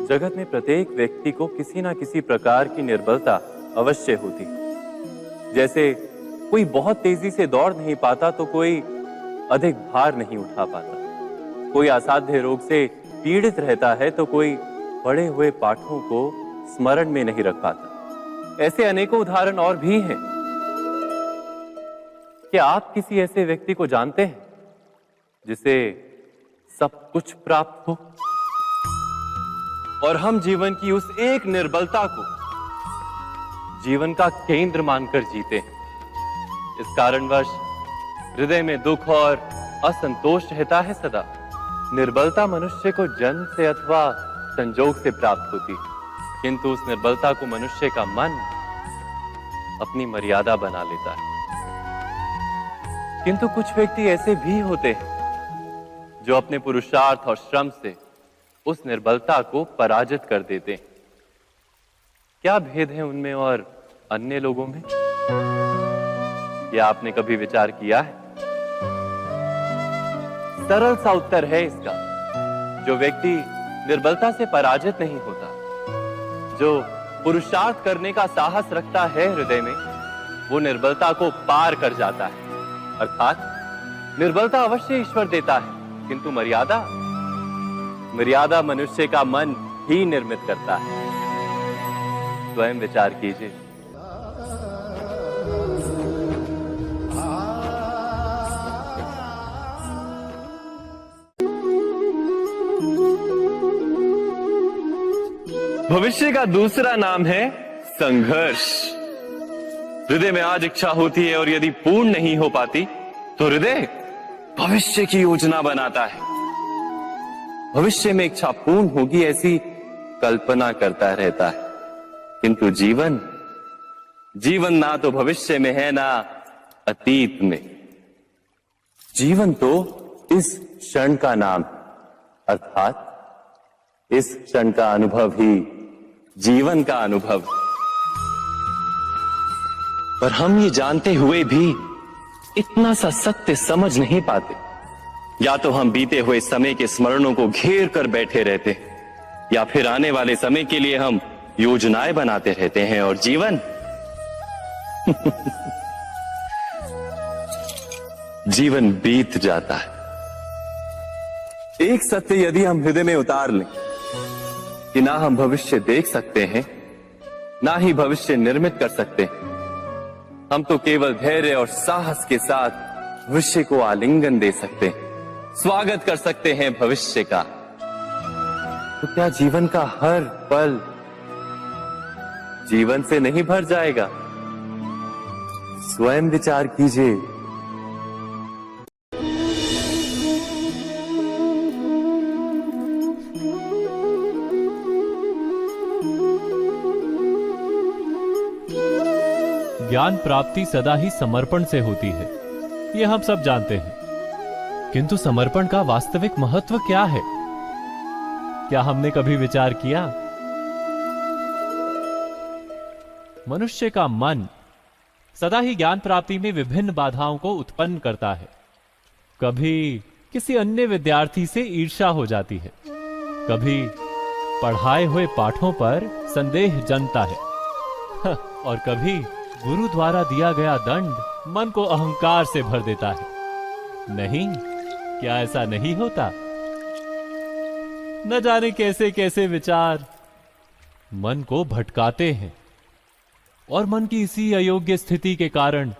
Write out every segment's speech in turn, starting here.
जगत में प्रत्येक व्यक्ति को किसी ना किसी प्रकार की निर्बलता अवश्य होती। जैसे कोई बहुत तेजी से दौड़ नहीं पाता तो कोई अधिक भार नहीं उठा पाता, कोई असाध्य रोग से पीड़ित रहता है तो कोई पढ़े हुए पाठों को स्मरण में नहीं रख पाता। ऐसे अनेकों उदाहरण और भी हैं। क्या आप किसी ऐसे व्यक्ति को जानते हैं जिसे सब कुछ प्राप्त हो और हम जीवन की उस एक निर्बलता को जीवन का केंद्र मानकर जीते हैं? इस कारणवश हृदय में दुख और असंतोष रहता है सदा। निर्बलता मनुष्य को जन्म से अथवा संजोग से प्राप्त होती है, किंतु उस निर्बलता को मनुष्य का मन अपनी मर्यादा बना लेता है। किंतु कुछ व्यक्ति ऐसे भी होते हैं जो अपने पुरुषार्थ और श्रम से उस निर्बलता को पराजित कर देते हैं। क्या भेद है उनमें और अन्य लोगों में? यह आपने कभी विचार किया है? सरल सा उत्तर है इसका। जो व्यक्ति निर्बलता से पराजित नहीं होता, जो पुरुषार्थ करने का साहस रखता है हृदय में, वो निर्बलता को पार कर जाता है। अर्थात निर्बलता अवश्य ईश्वर देता है, किंतु मर्यादा मनुष्य का मन ही निर्मित करता है। स्वयं विचार कीजिए। भविष्य का दूसरा नाम है संघर्ष। हृदय में आज इच्छा होती है और यदि पूर्ण नहीं हो पाती तो हृदय भविष्य की योजना बनाता है। भविष्य में इच्छा पूर्ण होगी ऐसी कल्पना करता रहता है, किंतु जीवन ना तो भविष्य में है ना अतीत में। जीवन तो इस क्षण का नाम, अर्थात इस क्षण का अनुभव ही जीवन का अनुभव। पर हम ये जानते हुए भी इतना सा सत्य समझ नहीं पाते। या तो हम बीते हुए समय के स्मरणों को घेर कर बैठे रहते हैं, या फिर आने वाले समय के लिए हम योजनाएं बनाते रहते हैं और जीवन जीवन बीत जाता है। एक सत्य यदि हम हृदय में उतार लें कि ना हम भविष्य देख सकते हैं, ना ही भविष्य निर्मित कर सकते हैं, हम तो केवल धैर्य और साहस के साथ भविष्य को आलिंगन दे सकते हैं, स्वागत कर सकते हैं भविष्य का। तो क्या जीवन का हर पल जीवन से नहीं भर जाएगा? स्वयं विचार कीजिए। ज्ञान प्राप्ति सदा ही समर्पण से होती है, ये हम सब जानते हैं। किंतु समर्पण का वास्तविक महत्व क्या है? क्या हमने कभी विचार किया? मनुष्य का मन सदा ही ज्ञान प्राप्ति में विभिन्न बाधाओं को उत्पन्न करता है। कभी किसी अन्य विद्यार्थी से ईर्ष्या हो जाती है, कभी पढ़ाए हुए पाठों पर संदेह जन्मता है और कभी गुरु द्वारा दिया गया दंड मन को अहंकार से भर देता है। नहीं, क्या ऐसा नहीं होता? न जाने कैसे कैसे विचार मन को भटकाते हैं और मन की इसी अयोग्य स्थिति के कारण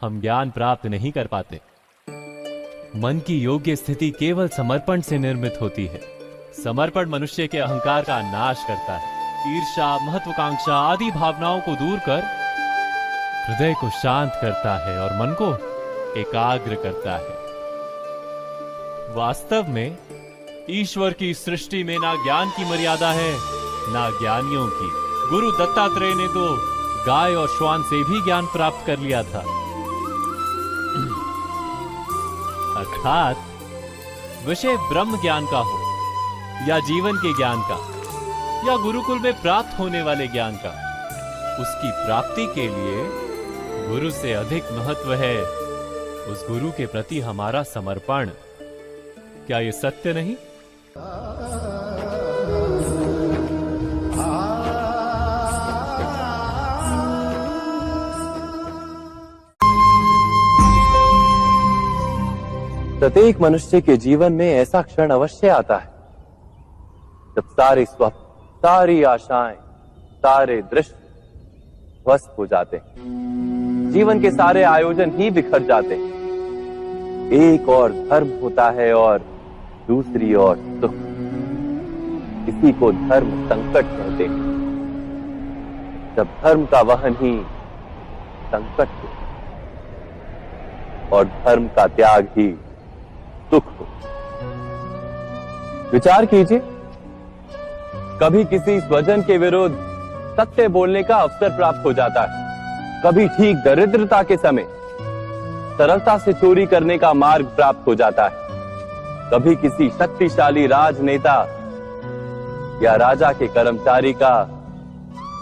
हम ज्ञान प्राप्त नहीं कर पाते। मन की योग्य स्थिति केवल समर्पण से निर्मित होती है। समर्पण मनुष्य के अहंकार का नाश करता है। ईर्ष्या, महत्वाकांक्षा आदि भावनाओं को दूर कर हृदय को शांत करता है और मन को एकाग्र करता है। वास्तव में ईश्वर की सृष्टि में ना ज्ञान की मर्यादा है, ना ज्ञानियों की। गुरु दत्तात्रेय ने तो गाय और श्वान से भी ज्ञान प्राप्त कर लिया था। अर्थात विषय ब्रह्म ज्ञान का हो या जीवन के ज्ञान का या गुरुकुल में प्राप्त होने वाले ज्ञान का, उसकी प्राप्ति के लिए गुरु से अधिक महत्व है उस गुरु के प्रति हमारा समर्पण। क्या यह सत्य नहीं? प्रत्येक मनुष्य के जीवन में ऐसा क्षण अवश्य आता है जब सारे स्वप्न, सारी आशाएं, सारे दृश्य ध्वस्त हो जाते हैं। जीवन के सारे आयोजन ही बिखर जाते हैं। एक और धर्म होता है और दूसरी ओर सुख। इसी को धर्म संकट कहते हैं। जब धर्म का वहन ही संकट हो और धर्म का त्याग ही सुख हो। विचार कीजिए, कभी किसी स्वजन के विरुद्ध सत्य बोलने का अवसर प्राप्त हो जाता है, कभी ठीक दरिद्रता के समय सरलता से चोरी करने का मार्ग प्राप्त हो जाता है, कभी किसी शक्तिशाली राजनेता या राजा के कर्मचारी का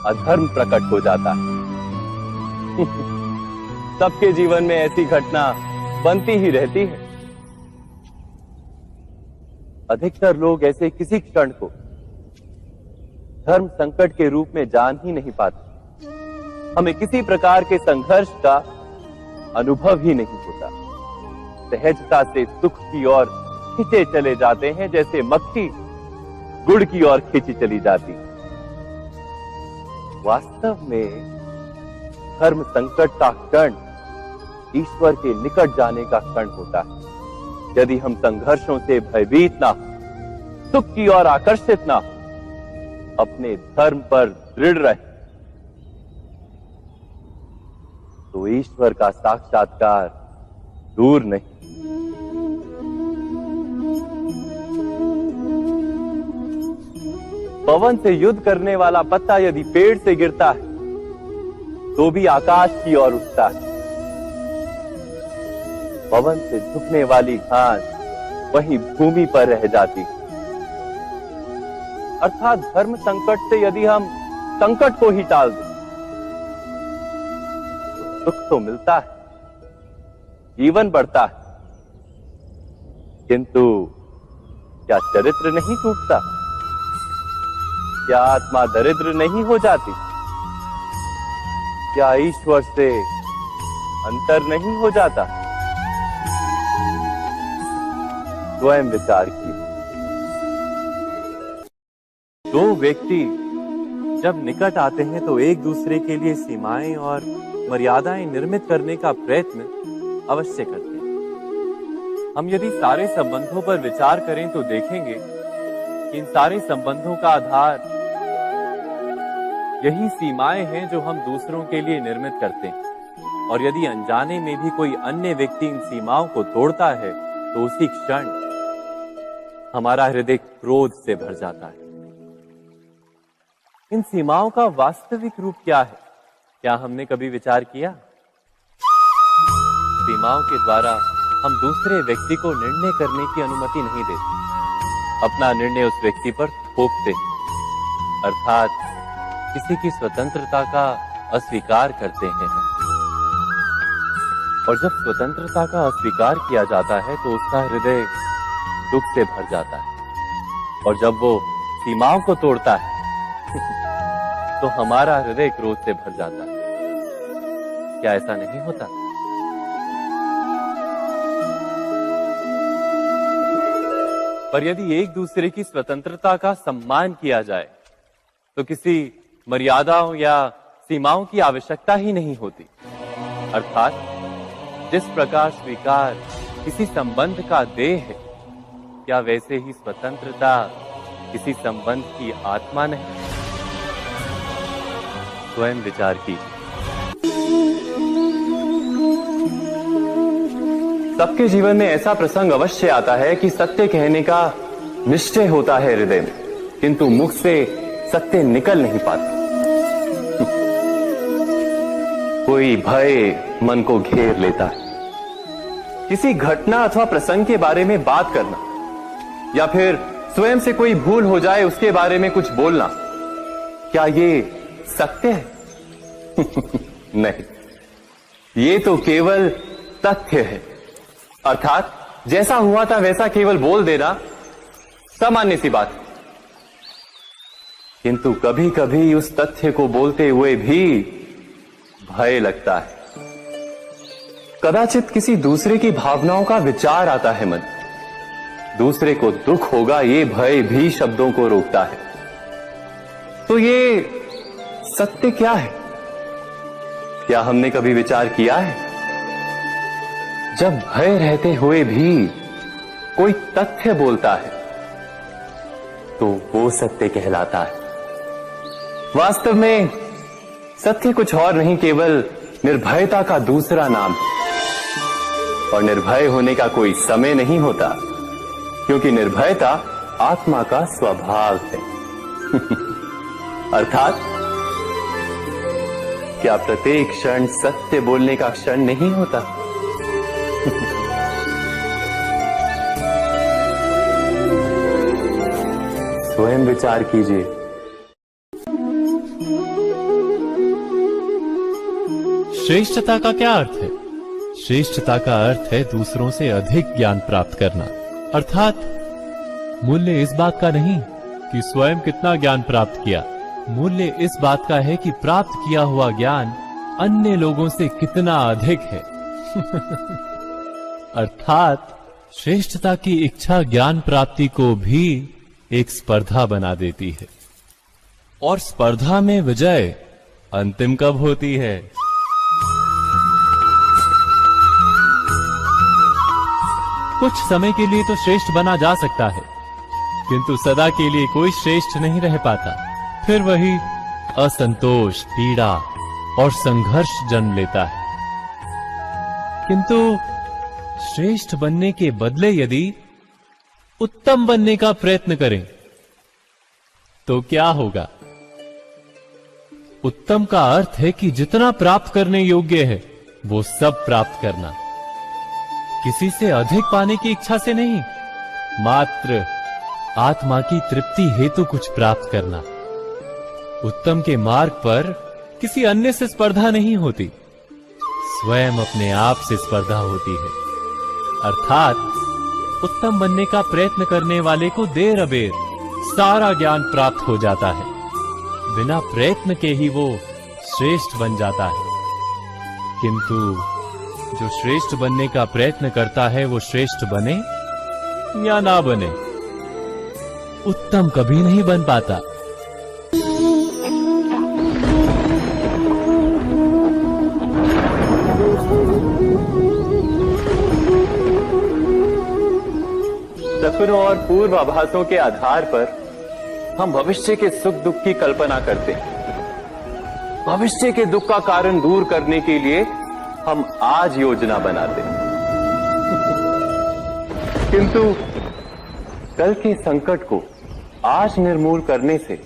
अधर्म प्रकट हो जाता है। सबके जीवन में ऐसी घटना बनती ही रहती है। अधिकतर लोग ऐसे किसी क्षण को धर्म संकट के रूप में जान ही नहीं पाते। हमें किसी प्रकार के संघर्ष का अनुभव ही नहीं होता। सहजता से सुख की ओर खींचे चले जाते हैं, जैसे मक्खी गुड़ की ओर खींची चली जाती। वास्तव में धर्म संकट का क्षण ईश्वर के निकट जाने का क्षण होता है। यदि हम संघर्षों से भयभीत ना हो, सुख की ओर आकर्षित ना हो, अपने धर्म पर दृढ़ रहे, तो ईश्वर का साक्षात्कार दूर नहीं। पवन से युद्ध करने वाला पत्ता यदि पेड़ से गिरता है तो भी आकाश की ओर उठता है। पवन से झुकने वाली घास वहीं भूमि पर रह जाती। अर्थात धर्म संकट से यदि हम संकट को ही टाल दें तो सुख तो मिलता है, जीवन बढ़ता है, किंतु क्या चरित्र नहीं टूटता? क्या आत्मा दरिद्र नहीं हो जाती? क्या ईश्वर से अंतर नहीं हो जाता? स्वयं विचार कीजिए। दो व्यक्ति जब निकट आते हैं तो एक दूसरे के लिए सीमाएं और मर्यादाएं निर्मित करने का प्रयत्न अवश्य करते हैं। हम यदि सारे संबंधों पर विचार करें तो देखेंगे कि इन सारे संबंधों का आधार यही सीमाएं हैं जो हम दूसरों के लिए निर्मित करते हैं। और यदि अनजाने में भी कोई अन्य व्यक्ति इन सीमाओं को तोड़ता है तो उसी क्षण हमारा हृदय क्रोध से भर जाता है। इन सीमाओं का वास्तविक रूप क्या है? क्या हमने कभी विचार किया? सीमाओं के द्वारा हम दूसरे व्यक्ति को निर्णय करने की अनुमति नहीं देते। अपना निर्णय उस व्यक्ति पर थोपते हैं, अर्थात किसी की स्वतंत्रता का अस्वीकार करते हैं। और जब स्वतंत्रता का अस्वीकार किया जाता है तो उसका हृदय दुख से भर जाता है। और जब वो सीमाओं को तोड़ता है तो हमारा हृदय क्रोध से भर जाता है। क्या ऐसा नहीं होता? पर यदि एक दूसरे की स्वतंत्रता का सम्मान किया जाए तो किसी मर्यादाओं या सीमाओं की आवश्यकता ही नहीं होती। अर्थात जिस प्रकार स्वीकार किसी संबंध का देह है, क्या वैसे ही स्वतंत्रता किसी संबंध की आत्मा नहीं? स्वयं विचार कीजिए। सबके जीवन में ऐसा प्रसंग अवश्य आता है कि सत्य कहने का निश्चय होता है हृदय में, किंतु मुख से सत्य निकल नहीं पाता। कोई भय मन को घेर लेता है। किसी घटना अथवा प्रसंग के बारे में बात करना या फिर स्वयं से कोई भूल हो जाए उसके बारे में कुछ बोलना, क्या ये सत्य है? नहीं, ये तो केवल तथ्य है। अर्थात जैसा हुआ था वैसा केवल बोल देना सामान्य सी बात है। किंतु कभी कभी उस तथ्य को बोलते हुए भी भय लगता है। कदाचित किसी दूसरे की भावनाओं का विचार आता है मन। दूसरे को दुख होगा ये भय भी शब्दों को रोकता है। तो ये सत्य क्या है? क्या हमने कभी विचार किया है? जब भय रहते हुए भी कोई तथ्य बोलता है तो वो सत्य कहलाता है। वास्तव में सत्य कुछ और नहीं, केवल निर्भयता का दूसरा नाम है। और निर्भय होने का कोई समय नहीं होता, क्योंकि निर्भयता आत्मा का स्वभाव है। अर्थात क्या प्रत्येक क्षण सत्य बोलने का क्षण नहीं होता? स्वयं विचार कीजिए। श्रेष्ठता का क्या अर्थ है? श्रेष्ठता का अर्थ है दूसरों से अधिक ज्ञान प्राप्त करना। अर्थात मूल्य इस बात का नहीं कि स्वयं कितना ज्ञान प्राप्त किया, मूल्य इस बात का है कि प्राप्त किया हुआ ज्ञान अन्य लोगों से कितना अधिक है। अर्थात श्रेष्ठता की इच्छा ज्ञान प्राप्ति को भी एक स्पर्धा बना देती है। और स्पर्धा में विजय अंतिम कब होती है? कुछ समय के लिए तो श्रेष्ठ बना जा सकता है, किंतु सदा के लिए कोई श्रेष्ठ नहीं रह पाता। फिर वही असंतोष, पीड़ा और संघर्ष जन्म लेता है। किंतु श्रेष्ठ बनने के बदले यदि उत्तम बनने का प्रयत्न करें तो क्या होगा? उत्तम का अर्थ है कि जितना प्राप्त करने योग्य है वो सब प्राप्त करना, किसी से अधिक पाने की इच्छा से नहीं, मात्र आत्मा की तृप्ति हेतु कुछ प्राप्त करना। उत्तम के मार्ग पर किसी अन्य से स्पर्धा नहीं होती, स्वयं अपने आप से स्पर्धा होती है। अर्थात उत्तम बनने का प्रयत्न करने वाले को देर अबेर सारा ज्ञान प्राप्त हो जाता है, बिना प्रयत्न के ही वो श्रेष्ठ बन जाता है। किंतु जो श्रेष्ठ बनने का प्रयत्न करता है वो श्रेष्ठ बने या ना बने, उत्तम कभी नहीं बन पाता। सपनों और पूर्वाभासों के आधार पर हम भविष्य के सुख दुख की कल्पना करते हैं। भविष्य के दुख का कारण दूर करने के लिए हम आज योजना बनाते हैं। किंतु कल के संकट को आज निर्मूल करने से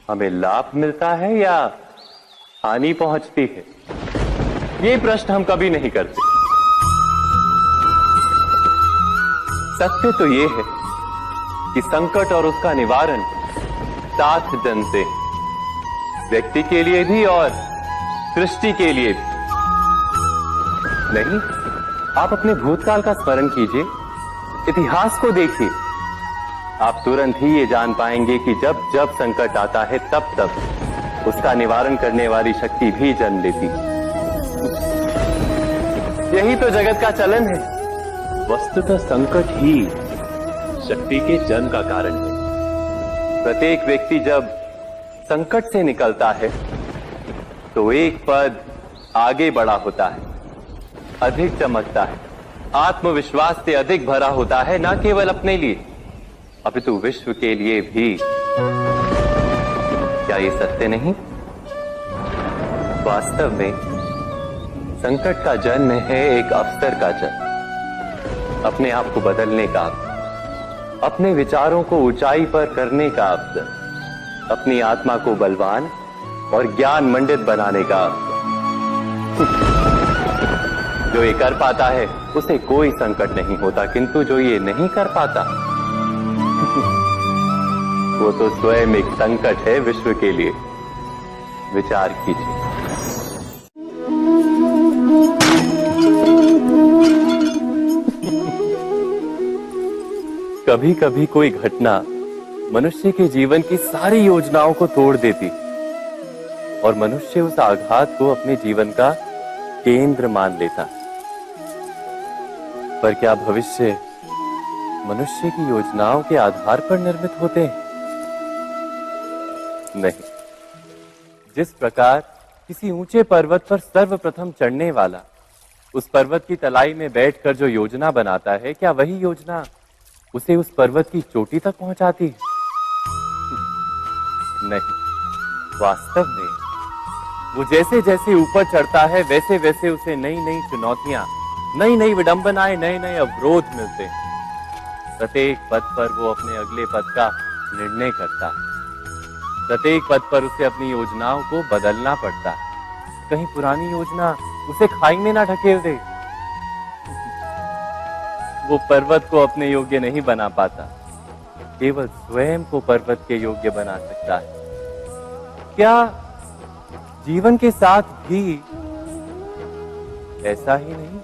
हमें लाभ मिलता है या हानि पहुंचती है? ये प्रश्न हम कभी नहीं करते। सत्य तो ये है कि संकट और उसका निवारण साथ जनते हैं, व्यक्ति के लिए भी और सृष्टि के लिए भी। नहीं, आप अपने भूतकाल का स्मरण कीजिए, इतिहास को देखिए, आप तुरंत ही ये जान पाएंगे कि जब जब संकट आता है तब तब उसका निवारण करने वाली शक्ति भी जन्म लेती है। यही तो जगत का चलन है। वस्तुतः संकट ही शक्ति के जन्म का कारण है। प्रत्येक व्यक्ति जब संकट से निकलता है तो एक पद आगे बढ़ा होता है, अधिक चमकता है, आत्मविश्वास से अधिक भरा होता है, न केवल अपने लिए अपितु विश्व के लिए भी। क्या ये सत्य नहीं? वास्तव में संकट का जन्म है एक अवसर का जन्म, अपने आप को बदलने का अवसर, अपने विचारों को ऊंचाई पर करने का अवसर, अपनी आत्मा को बलवान और ज्ञान मंडित बनाने का अवसर। जो ये कर पाता है उसे कोई संकट नहीं होता, किंतु जो ये नहीं कर पाता वो तो स्वयं एक संकट है विश्व के लिए। विचार कीजिए। कभी कभी कोई घटना मनुष्य के जीवन की सारी योजनाओं को तोड़ देती और मनुष्य उस आघात को अपने जीवन का केंद्र मान लेता। पर क्या भविष्य मनुष्य की योजनाओं के आधार पर निर्मित होते हैं? नहीं। जिस प्रकार किसी ऊंचे पर्वत पर सर्वप्रथम चढ़ने वाला उस पर्वत की तलाई में बैठकर जो योजना बनाता है, क्या वही योजना उसे उस पर्वत की चोटी तक पहुंचाती है? नहीं। वास्तव में वो जैसे जैसे ऊपर चढ़ता है वैसे वैसे उसे नई नई चुनौतियां, नई नई विडंबनाएं, नए नए अवरोध मिलते हैं। प्रत्येक पद पर वो अपने अगले पद का निर्णय करता है। प्रत्येक पद पर उसे अपनी योजनाओं को बदलना पड़ता है। कहीं पुरानी योजना उसे खाई में ना ढकेल दे। वो पर्वत को अपने योग्य नहीं बना पाता, केवल स्वयं को पर्वत के योग्य बना सकता है। क्या जीवन के साथ भी ऐसा ही नहीं?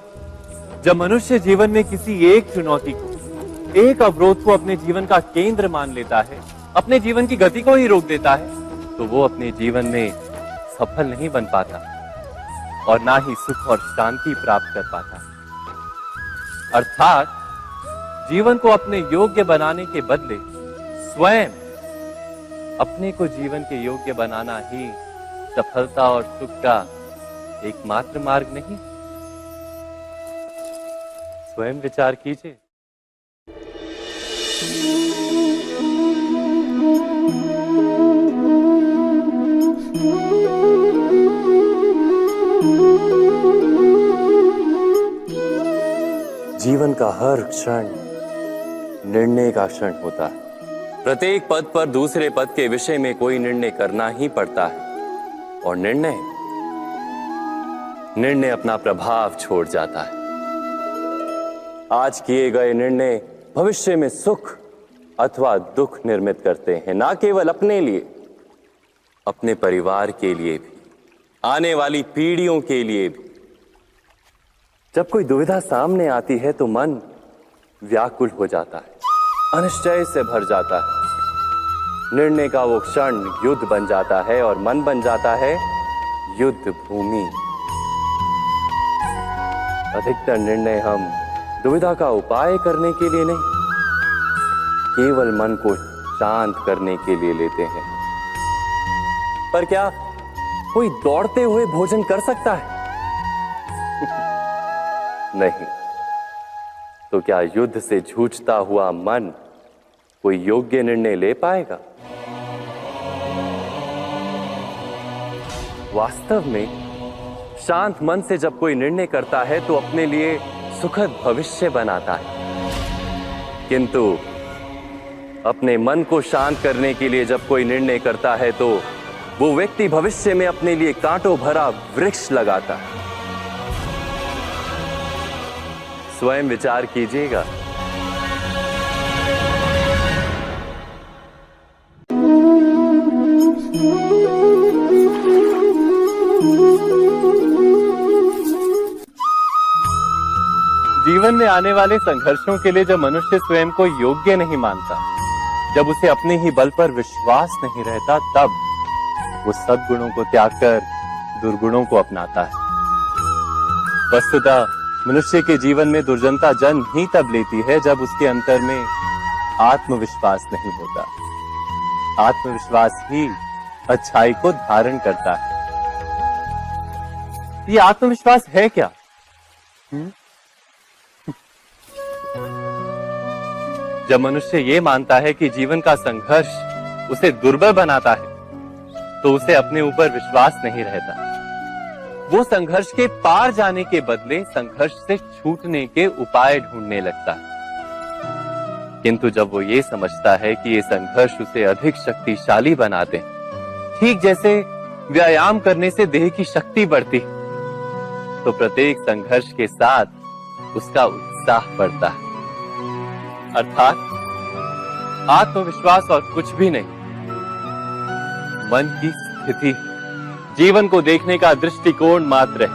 जब मनुष्य जीवन में किसी एक चुनौती को, एक अवरोध को अपने जीवन का केंद्र मान लेता है, अपने जीवन की गति को ही रोक देता है, तो वो अपने जीवन में सफल नहीं बन पाता और ना ही सुख और शांति प्राप्त कर पाता। अर्थात जीवन को अपने योग्य बनाने के बदले स्वयं अपने को जीवन के योग्य बनाना ही सफलता और सुख का एकमात्र मार्ग नहीं? स्वयं विचार कीजिए। जीवन का हर क्षण निर्णय का क्षण होता है। प्रत्येक पद पर दूसरे पद के विषय में कोई निर्णय करना ही पड़ता है और निर्णय अपना प्रभाव छोड़ जाता है। आज किए गए निर्णय भविष्य में सुख अथवा दुख निर्मित करते हैं, ना केवल अपने लिए, अपने परिवार के लिए भी, आने वाली पीढ़ियों के लिए भी। जब कोई दुविधा सामने आती है तो मन व्याकुल हो जाता है, अनिश्चय से भर जाता है। निर्णय का वो क्षण युद्ध बन जाता है और मन बन जाता है युद्ध भूमि। अधिकतर निर्णय हम दुविधा का उपाय करने के लिए नहीं, केवल मन को शांत करने के लिए लेते हैं। पर क्या कोई दौड़ते हुए भोजन कर सकता है? नहीं। तो क्या युद्ध से जूझता हुआ मन कोई योग्य निर्णय ले पाएगा? वास्तव में शांत मन से जब कोई निर्णय करता है तो अपने लिए सुखद भविष्य बनाता है, किंतु अपने मन को शांत करने के लिए जब कोई निर्णय करता है तो वो व्यक्ति भविष्य में अपने लिए कांटों भरा वृक्ष लगाता है। स्वयं विचार कीजिएगा। जीवन में आने वाले संघर्षों के लिए जब मनुष्य स्वयं को योग्य नहीं मानता, जब उसे अपने ही बल पर विश्वास नहीं रहता, तब वो सद्गुणों को त्याग कर दुर्गुणों को अपनाता है। वस्तुतः मनुष्य के जीवन में दुर्जनता जन्म ही तब लेती है जब उसके अंतर में आत्मविश्वास नहीं होता। आत्मविश्वास ही अच्छाई को धारण करता है। ये आत्मविश्वास है क्या? जब मनुष्य ये मानता है कि जीवन का संघर्ष उसे दुर्बल बनाता है, तो उसे अपने ऊपर विश्वास नहीं रहता। वो संघर्ष के पार जाने के बदले संघर्ष से छूटने के उपाय ढूंढने लगता है। किंतु जब वो ये समझता है कि ये संघर्ष उसे अधिक शक्तिशाली बनाते हैं, ठीक जैसे व्यायाम करने से देह की शक्ति बढ़ती है, तो प्रत्येक संघर्ष के साथ उसका उत्साह बढ़ता है। अर्थात आत्मविश्वास और कुछ भी नहीं, मन की स्थिति, जीवन को देखने का दृष्टिकोण मात्र है।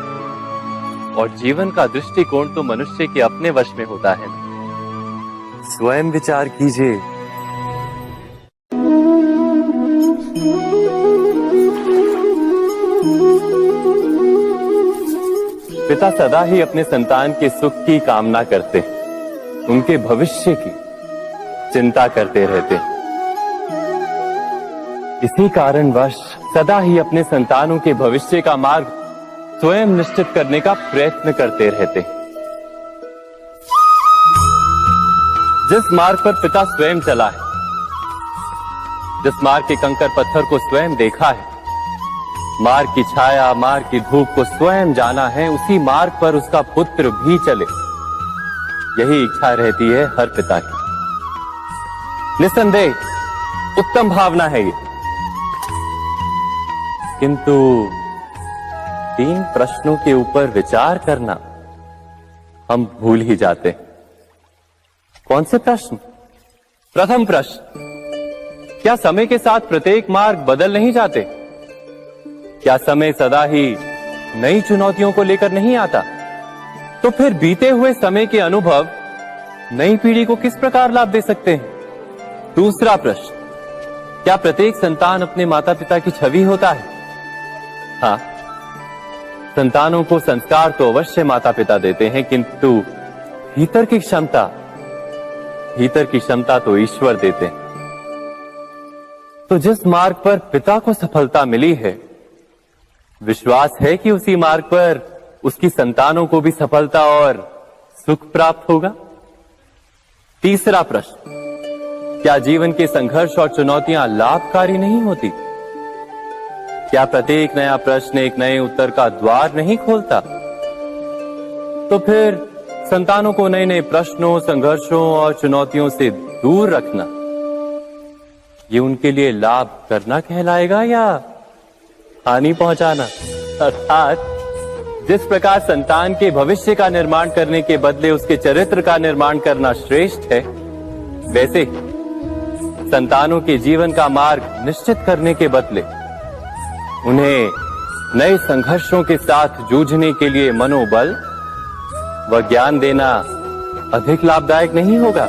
और जीवन का दृष्टिकोण तो मनुष्य के अपने वश में होता है। स्वयं विचार कीजिए। पिता सदा ही अपने संतान के सुख की कामना करते हैं, उनके भविष्य की चिंता करते रहते हैं। इसी कारणवश सदा ही अपने संतानों के भविष्य का मार्ग स्वयं निश्चित करने का प्रयत्न करते रहते हैं। जिस मार्ग पर पिता स्वयं चला है, जिस मार्ग के कंकर पत्थर को स्वयं देखा है, मार्ग की छाया, मार्ग की धूप को स्वयं जाना है, उसी मार्ग पर उसका पुत्र भी चले, यही इच्छा रहती है हर पिता की। निस्संदेह उत्तम भावना है ये, किंतु 3 प्रश्नों के ऊपर विचार करना हम भूल ही जाते हैं। कौन से प्रश्न? प्रथम प्रश्न, क्या समय के साथ प्रत्येक मार्ग बदल नहीं जाते? क्या समय सदा ही नई चुनौतियों को लेकर नहीं आता? तो फिर बीते हुए समय के अनुभव नई पीढ़ी को किस प्रकार लाभ दे सकते हैं? दूसरा प्रश्न, क्या प्रत्येक संतान अपने माता पिता की छवि होता है? हाँ, संतानों को संस्कार तो अवश्य माता पिता देते हैं, किंतु भीतर की क्षमता तो ईश्वर देते हैं। तो जिस मार्ग पर पिता को सफलता मिली है, विश्वास है कि उसी मार्ग पर उसकी संतानों को भी सफलता और सुख प्राप्त होगा। तीसरा प्रश्न, क्या जीवन के संघर्ष और चुनौतियां लाभकारी नहीं होती? क्या प्रत्येक नया प्रश्न एक नए उत्तर का द्वार नहीं खोलता? तो फिर संतानों को नए नए प्रश्नों, संघर्षों और चुनौतियों से दूर रखना, ये उनके लिए लाभ करना कहलाएगा या हानि पहुंचाना? अर्थात जिस प्रकार संतान के भविष्य का निर्माण करने के बदले उसके चरित्र का निर्माण करना श्रेष्ठ है, वैसे ही संतानों के जीवन का मार्ग निश्चित करने के बदले उन्हें नए संघर्षों के साथ जूझने के लिए मनोबल व ज्ञान देना अधिक लाभदायक नहीं होगा।